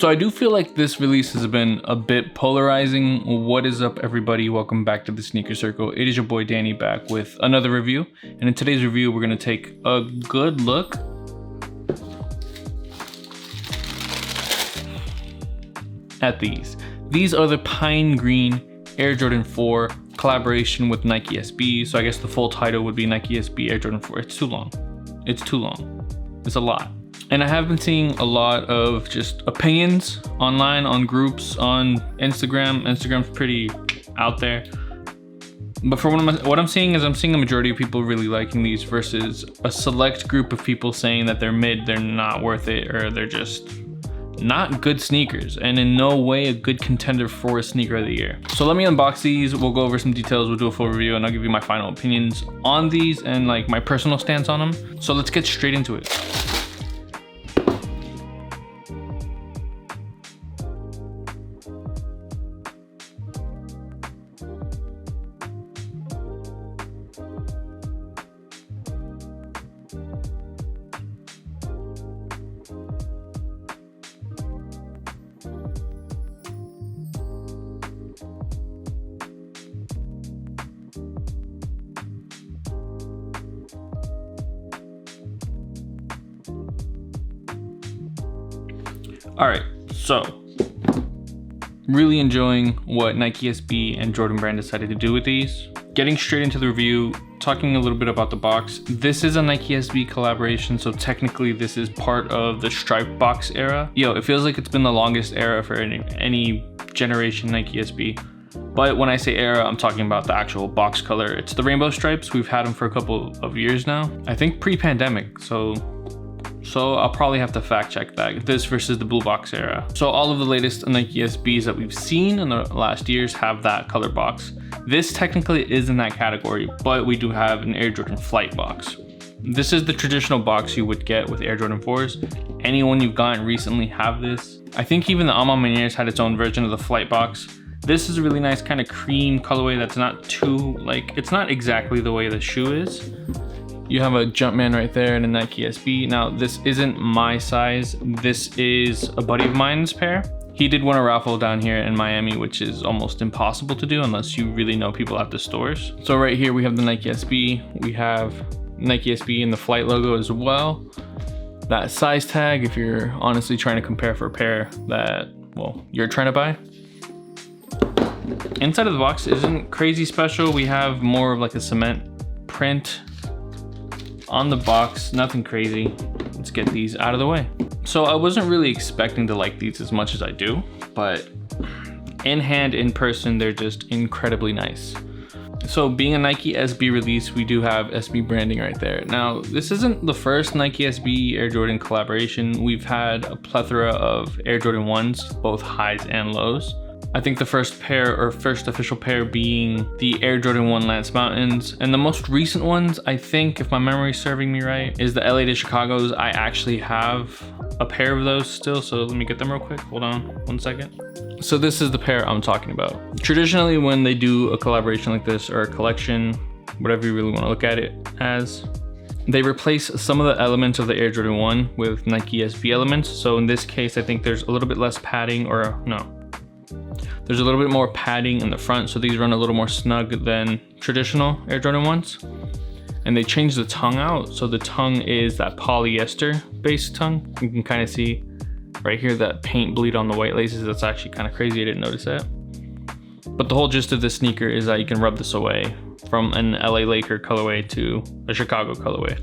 So I do feel like this release has been a bit polarizing. What is up, everybody? Welcome back to the Sneaker Circle. It is your boy Danny back with another review. And in today's review, we're gonna take a good look at these. These are the Pine Green Air Jordan 4 collaboration with Nike SB. So I guess the full title would be Nike SB Air Jordan 4. It's too long. It's too long. It's a lot. And I have been seeing a lot of just opinions online, on groups, on Instagram. Instagram's pretty out there. But for what I'm seeing is I'm seeing a majority of people really liking these versus a select group of people saying that they're mid, they're not worth it, or they're just not good sneakers, and in no way a good contender for a sneaker of the year. So let me unbox these, we'll go over some details, we'll do a full review, and I'll give you my final opinions on these and like my personal stance on them. So let's get straight into it. All right, so really enjoying what Nike SB and Jordan Brand decided to do with these. Getting straight into the review, talking a little bit about the box. This is a Nike SB collaboration, so technically this is part of the striped box era. Yo, it feels like it's been the longest era for any generation Nike SB. But when I say era, I'm talking about the actual box color. It's the rainbow stripes. We've had them for a couple of years now. I think pre-pandemic, so I'll probably have to fact check that. This versus the blue box era. So all of the latest Nike SBs that we've seen in the last years have that color box. This technically is in that category, but we do have an Air Jordan Flight box. This is the traditional box you would get with Air Jordan 4s. Anyone you've gotten recently have this. I think even the Alma Maniers had its own version of the Flight box. This is a really nice kind of cream colorway that's not too, like, it's not exactly the way the shoe is. You have a Jumpman right there and a Nike SB. Now, this isn't my size. This is a buddy of mine's pair. He did win a raffle down here in Miami, which is almost impossible to do unless you really know people at the stores. So right here, we have the Nike SB. We have Nike SB and the Flight logo as well. That size tag, if you're honestly trying to compare for a pair that, well, you're trying to buy. Inside of the box isn't crazy special. We have more of like a cement print on the box, nothing crazy. Let's get these out of the way. So I wasn't really expecting to like these as much as I do, but in hand, in person, they're just incredibly nice. So being a Nike SB release, we do have SB branding right there. Now, this isn't the first Nike SB Air Jordan collaboration. We've had a plethora of Air Jordan 1s, both highs and lows. I think the first pair, or first official pair, being the Air Jordan 1 Lance Mountains. And the most recent ones, I think, if my memory's serving me right, is the LA to Chicago's. I actually have a pair of those still, so let me get them real quick. Hold on 1 second. So this is the pair I'm talking about. Traditionally, when they do a collaboration like this, or a collection, whatever you really want to look at it as, they replace some of the elements of the Air Jordan 1 with Nike SB elements. So in this case, I think there's a little bit less padding, or no. There's a little bit more padding in the front, so these run a little more snug than traditional Air Jordan 1s. And they changed the tongue out, so the tongue is that polyester based tongue. You can kind of see right here that paint bleed on the white laces. That's actually kind of crazy, I didn't notice that. But the whole gist of this sneaker is that you can rub this away from an LA Laker colorway to a Chicago colorway.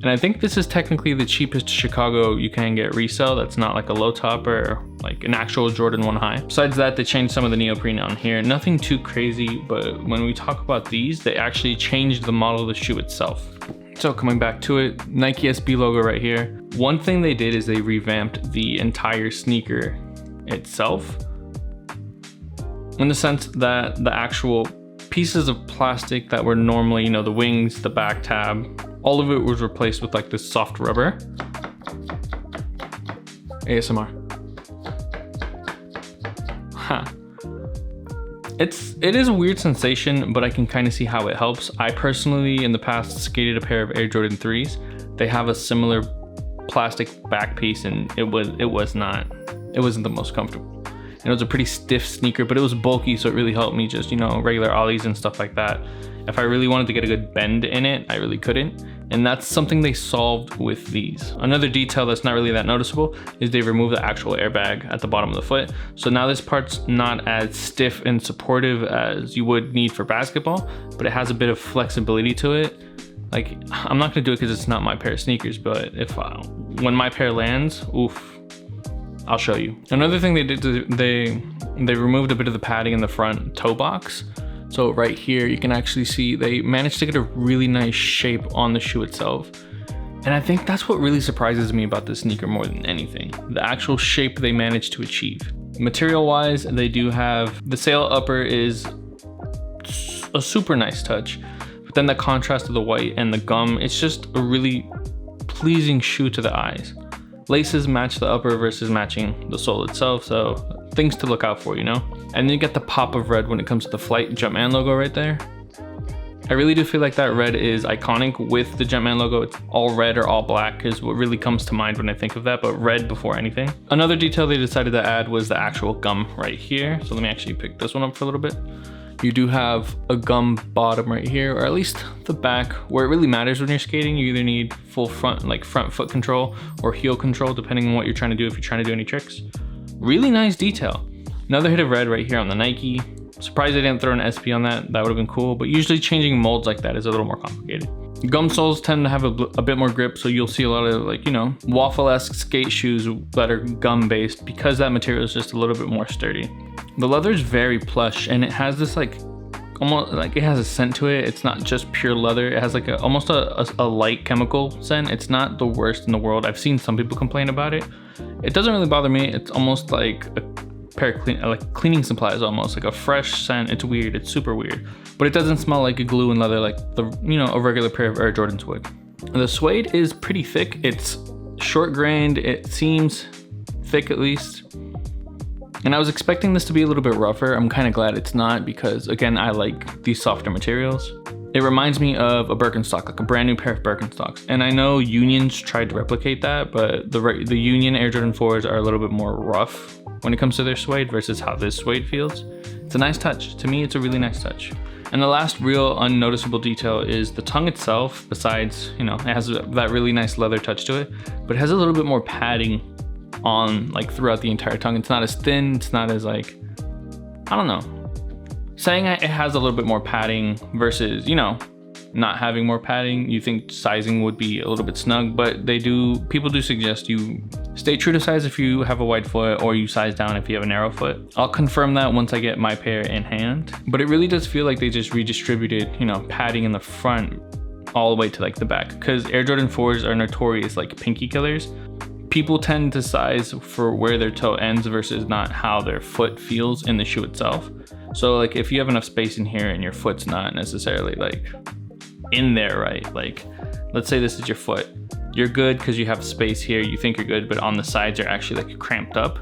And I think this is technically the cheapest Chicago you can get resale. That's not like a low top or like an actual Jordan 1 high. Besides that, they changed some of the neoprene on here. Nothing too crazy, but when we talk about these, they actually changed the model of the shoe itself. So coming back to it, Nike SB logo right here. One thing they did is they revamped the entire sneaker itself, in the sense that the actual pieces of plastic that were normally, you know, the wings, the back tab, all of it was replaced with like this soft rubber. ASMR. Huh. It is a weird sensation, but I can kind of see how it helps. I personally, in the past, skated a pair of Air Jordan 3s. They have a similar plastic back piece, and it was not it wasn't the most comfortable. And it was a pretty stiff sneaker, but it was bulky, so it really helped me just, you know, regular ollies and stuff like that. If I really wanted to get a good bend in it, I really couldn't. And that's something they solved with these. Another detail that's not really that noticeable is they removed the actual airbag at the bottom of the foot. So now this part's not as stiff and supportive as you would need for basketball, but it has a bit of flexibility to it. Like, I'm not gonna do it because it's not my pair of sneakers, but if when my pair lands, oof, I'll show you. Another thing they did, they removed a bit of the padding in the front toe box. So right here, you can actually see they managed to get a really nice shape on the shoe itself. And I think that's what really surprises me about this sneaker more than anything. The actual shape they managed to achieve. Material wise, they do have, the sail upper is a super nice touch. But then the contrast of the white and the gum, it's just a really pleasing shoe to the eyes. Laces match the upper versus matching the sole itself, so things to look out for, you know? And then you get the pop of red when it comes to the Flight Jumpman logo right there. I really do feel like that red is iconic with the Jumpman logo. It's all red or all black is what really comes to mind when I think of that, but red before anything. Another detail they decided to add was the actual gum right here. So let me actually pick this one up for a little bit. You do have a gum bottom right here, or at least the back, where it really matters when you're skating. You either need full front, like front foot control or heel control, depending on what you're trying to do, if you're trying to do any tricks. Really nice detail. Another hit of red right here on the Nike. Surprised they didn't throw an SP on that. That would have been cool, but usually changing molds like that is a little more complicated. Gum soles tend to have a bit more grip, so you'll see a lot of, like, you know, waffle-esque skate shoes that are gum based because that material is just a little bit more sturdy. The leather is very plush and it has this like, almost like it has a scent to it. It's not just pure leather. It has like almost a light chemical scent. It's not the worst in the world. I've seen some people complain about it. It doesn't really bother me. It's almost like a pair of cleaning supplies, almost like a fresh scent. It's weird. It's super weird, but it doesn't smell like a glue and leather like the, you know, a regular pair of Air Jordans would. The suede is pretty thick. It's short grained. It seems thick at least. And I was expecting this to be a little bit rougher. I'm kind of glad it's not because, again, I like these softer materials. It reminds me of a Birkenstock, like a brand new pair of Birkenstocks. And I know Unions tried to replicate that, but the Union Air Jordan 4s are a little bit more rough when it comes to their suede versus how this suede feels. It's a nice touch. To me, it's a really nice touch. And the last real unnoticeable detail is the tongue itself. Besides, you know, it has that really nice leather touch to it, but it has a little bit more padding on, like, throughout the entire tongue. It's not as thin, it's not as, like, I don't know. Saying it has a little bit more padding versus, you know, not having more padding, you think sizing would be a little bit snug, but people do suggest you stay true to size if you have a wide foot, or you size down if you have a narrow foot. I'll confirm that once I get my pair in hand, but it really does feel like they just redistributed, you know, padding in the front all the way to like the back, because Air Jordan 4s are notorious like pinky killers. People tend to size for where their toe ends versus not how their foot feels in the shoe itself. So like if you have enough space in here and your foot's not necessarily like in there, right? Like let's say this is your foot. You're good because you have space here, you think you're good, but on the sides are actually like cramped up.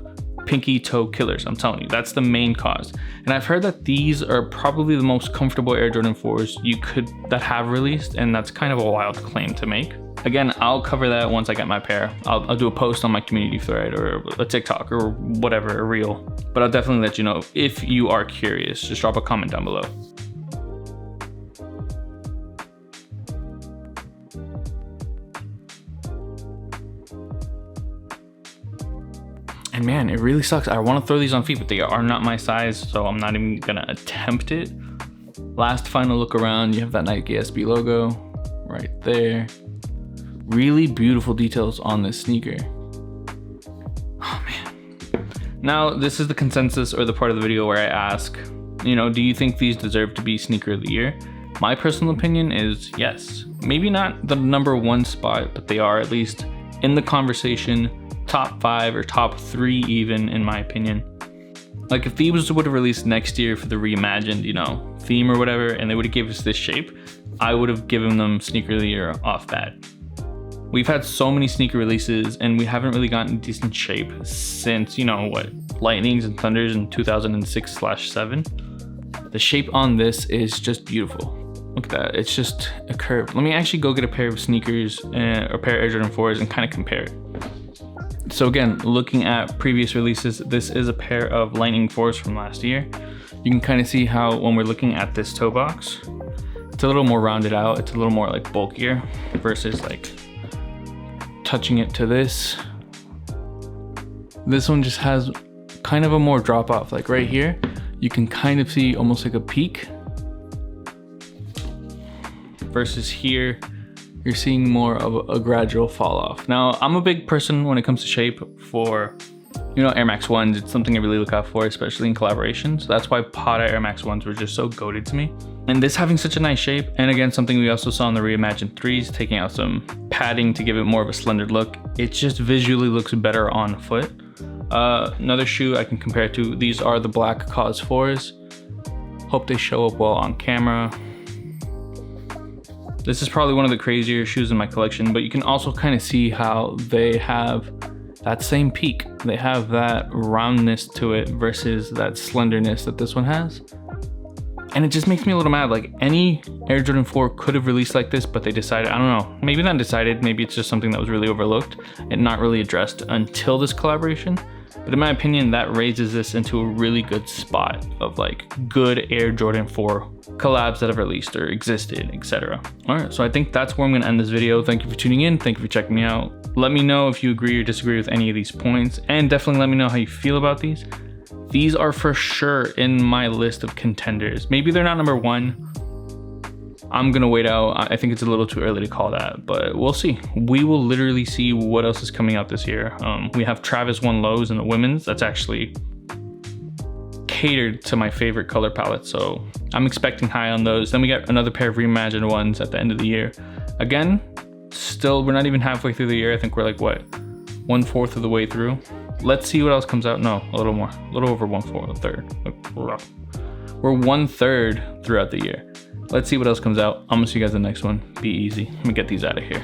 Pinky toe killers, I'm telling you, that's the main cause. And I've heard that these are probably the most comfortable Air Jordan 4s that have released, and that's kind of a wild claim to make. Again, I'll cover that once I get my pair. I'll do a post on my community thread or a TikTok or whatever, a reel. But I'll definitely let you know if you are curious. Just drop a comment down below. And man, it really sucks. I want to throw these on feet, but they are not my size, so I'm not even gonna attempt it. Last final look around, you have that Nike SB logo right there. Really beautiful details on this sneaker. Oh man. Now, this is the consensus or the part of the video where I ask, you know, do you think these deserve to be sneaker of the year? My personal opinion is yes. Maybe not the #1 spot, but they are at least in the conversation, top 5 or top 3 even, in my opinion. Like if these would have released next year for the reimagined, you know, theme or whatever, and they would have given us this shape, I would have given them sneaker of the year off bat. We've had so many sneaker releases and we haven't really gotten decent shape since, you know, what, Lightnings and Thunders in 2006/7. The shape on this is just beautiful. Look at that, it's just a curve. Let me actually go get a pair of sneakers or a pair of Air Jordan 4s and kind of compare it. So again, looking at previous releases, this is a pair of Lightning 4s from last year. You can kind of see how when we're looking at this toe box, it's a little more rounded out. It's a little more like bulkier versus like touching it to this. This one just has kind of a more drop off. Like right here, you can kind of see almost like a peak. Versus here, you're seeing more of a gradual fall off. Now, I'm a big person when it comes to shape for, you know, Air Max 1s. It's something I really look out for, especially in collaborations. That's why Pada Air Max 1s were just so goated to me. And this having such a nice shape, and again, something we also saw in the reimagined 3s, taking out some padding to give it more of a slender look. It just visually looks better on foot. Another shoe I can compare it to, these are the black Cause 4s. Hope they show up well on camera. This is probably one of the crazier shoes in my collection, but you can also kind of see how they have that same peak. They have that roundness to it versus that slenderness that this one has. And it just makes me a little mad. Like any Air Jordan 4 could have released like this, but they decided, I don't know, maybe not decided, maybe it's just something that was really overlooked and not really addressed until this collaboration. But in my opinion, that raises this into a really good spot of like good Air Jordan 4 collabs that have released or existed, etc. All right, so I think that's where I'm gonna end this video. Thank you for tuning in. Thank you for checking me out. Let me know if you agree or disagree with any of these points, and definitely let me know how you feel about these. These are for sure in my list of contenders. Maybe they're not number 1. I'm gonna wait out. I think it's a little too early to call that, but we'll see. We will literally see what else is coming out this year. We have Travis 1 lows in the women's. That's actually catered to my favorite color palette, so I'm expecting high on those. Then we got another pair of reimagined ones at the end of the year. Again, still, we're not even halfway through the year. I think we're like, what, 1/4 of the way through? Let's see what else comes out. No, a little more, a little over 1/4, a third. We're 1/3 throughout the year. Let's see what else comes out. I'm gonna see you guys in the next one. Be easy. Let me get these out of here.